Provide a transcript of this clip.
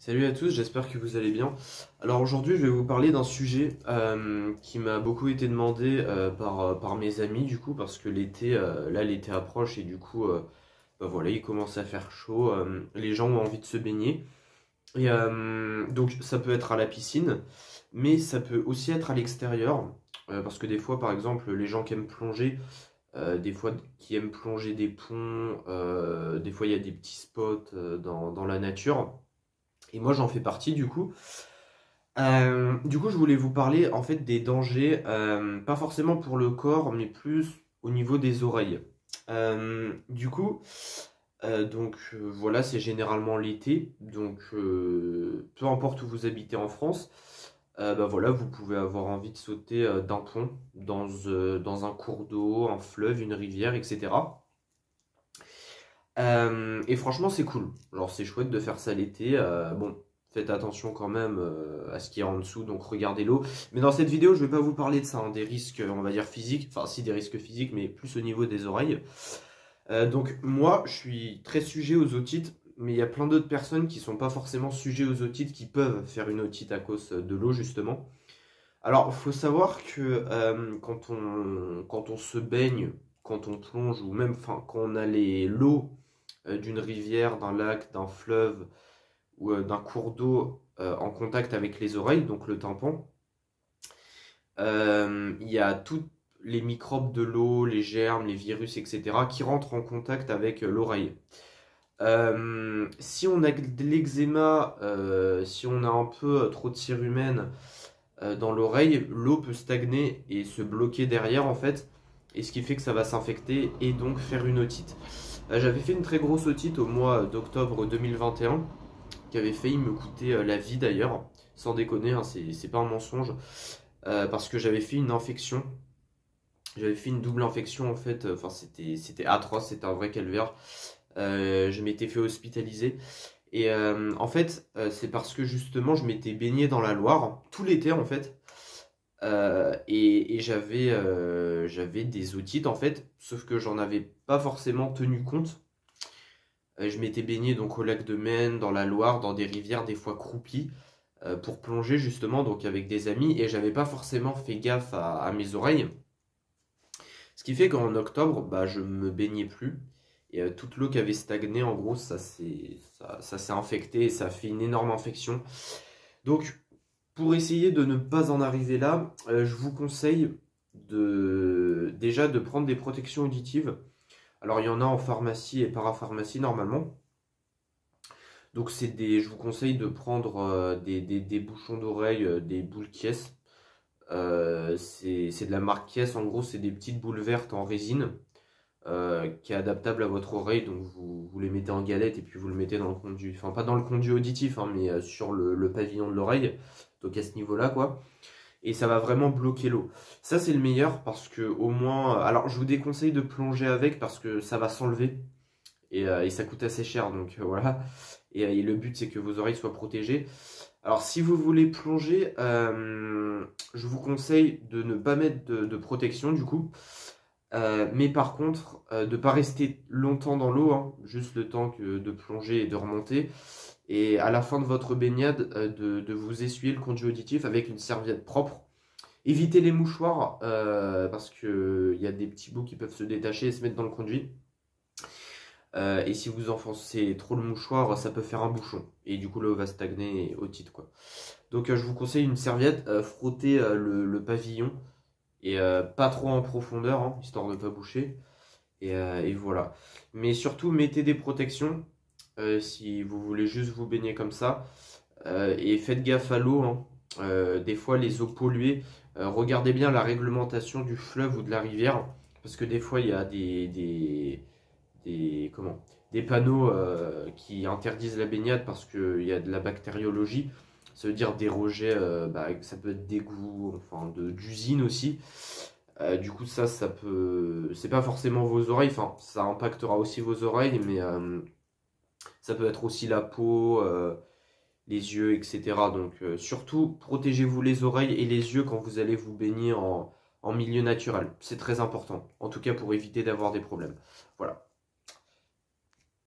Salut à tous, j'espère que vous allez bien. Alors aujourd'hui, je vais vous parler d'un sujet qui m'a beaucoup été demandé par mes amis du coup, parce que l'été approche et du coup, bah voilà, il commence à faire chaud, les gens ont envie de se baigner. Et donc ça peut être à la piscine, mais ça peut aussi être à l'extérieur, parce que des fois, par exemple, les gens qui aiment plonger, des fois qui aiment plonger des ponts, des fois il y a des petits spots dans la nature. Et moi j'en fais partie du coup. Je voulais vous parler en fait des dangers, pas forcément pour le corps, mais plus au niveau des oreilles. Voilà, c'est généralement l'été, donc peu importe où vous habitez en France, bah voilà, vous pouvez avoir envie de sauter d'un pont dans un cours d'eau, un fleuve, une rivière, etc. Et franchement, c'est cool. Genre, c'est chouette de faire ça l'été. Bon, faites attention quand même à ce qu'il y a en dessous, donc regardez l'eau. Mais dans cette vidéo, je vais pas vous parler de ça, hein, des risques, on va dire physiques. Enfin, si, des risques physiques, mais plus au niveau des oreilles. Donc, moi, je suis très sujet aux otites, mais il y a plein d'autres personnes qui sont pas forcément sujets aux otites, qui peuvent faire une otite à cause de l'eau, justement. Alors, il faut savoir que quand on se baigne, quand on plonge, ou même quand on a l'eau d'une rivière, d'un lac, d'un fleuve ou d'un cours d'eau en contact avec les oreilles, donc le tympan, il y a tous les microbes de l'eau, les germes, les virus, etc., qui rentrent en contact avec l'oreille. Si on a de l'eczéma, si on a un peu trop de cérumen dans l'oreille, l'eau peut stagner et se bloquer derrière en fait, et ce qui fait que ça va s'infecter et donc faire une otite. J'avais fait une très grosse otite au mois d'octobre 2021 qui avait failli me coûter la vie d'ailleurs, sans déconner, hein, c'est pas un mensonge, parce que j'avais fait une infection, j'avais fait une double infection en fait, enfin c'était atroce, c'était un vrai calvaire. Je m'étais fait hospitaliser et en fait c'est parce que justement je m'étais baigné dans la Loire tout l'été en fait. Et j'avais des otites en fait, sauf que j'en avais pas forcément tenu compte. Je m'étais baigné donc au lac de Maine, dans la Loire, dans des rivières des fois croupies, pour plonger justement donc avec des amis, et j'avais pas forcément fait gaffe à mes oreilles. Ce qui fait qu'en octobre, bah, je me baignais plus, et toute l'eau qui avait stagné, en gros, ça s'est infecté, et ça a fait une énorme infection. Donc, pour essayer de ne pas en arriver là, je vous conseille déjà de prendre des protections auditives. Alors, il y en a en pharmacie et parapharmacie normalement. Donc, je vous conseille de prendre des bouchons d'oreille, des boules Kies. C'est de la marque Kies. En gros, c'est des petites boules vertes en résine qui est adaptable à votre oreille. Donc, vous les mettez en galette et puis vous le mettez dans le conduit. Enfin, pas dans le conduit auditif, hein, mais sur le pavillon de l'oreille. Donc, à ce niveau-là, quoi. Et ça va vraiment bloquer l'eau. Ça, c'est le meilleur parce que, au moins. Alors, je vous déconseille de plonger avec parce que ça va s'enlever. Et ça coûte assez cher, donc voilà. Et le but, c'est que vos oreilles soient protégées. Alors, si vous voulez plonger, je vous conseille de ne pas mettre de protection, du coup. Mais par contre, de ne pas rester longtemps dans l'eau, hein, juste le temps de plonger et de remonter. Et à la fin de votre baignade, de vous essuyer le conduit auditif avec une serviette propre. Évitez les mouchoirs, parce qu'il y a des petits bouts qui peuvent se détacher et se mettre dans le conduit. Et si vous enfoncez trop le mouchoir, ça peut faire un bouchon. Et du coup, l'eau va stagner au titre, quoi. Donc, je vous conseille une serviette, frottez le pavillon. Et pas trop en profondeur, hein, histoire de ne pas boucher. Et voilà. Mais surtout, mettez des protections si vous voulez juste vous baigner comme ça. Et faites gaffe à l'eau, hein. Des fois, les eaux polluées. Regardez bien la réglementation du fleuve ou de la rivière. Parce que des fois, il y a des panneaux qui interdisent la baignade parce qu'il y a de la bactériologie. Ça veut dire des rejets, ça peut être d'égouts, enfin d'usines aussi. Du coup, ça peut. C'est pas forcément vos oreilles, enfin, ça impactera aussi vos oreilles, mais ça peut être aussi la peau, les yeux, etc. Donc, surtout, protégez-vous les oreilles et les yeux quand vous allez vous baigner en milieu naturel. C'est très important, en tout cas pour éviter d'avoir des problèmes. Voilà.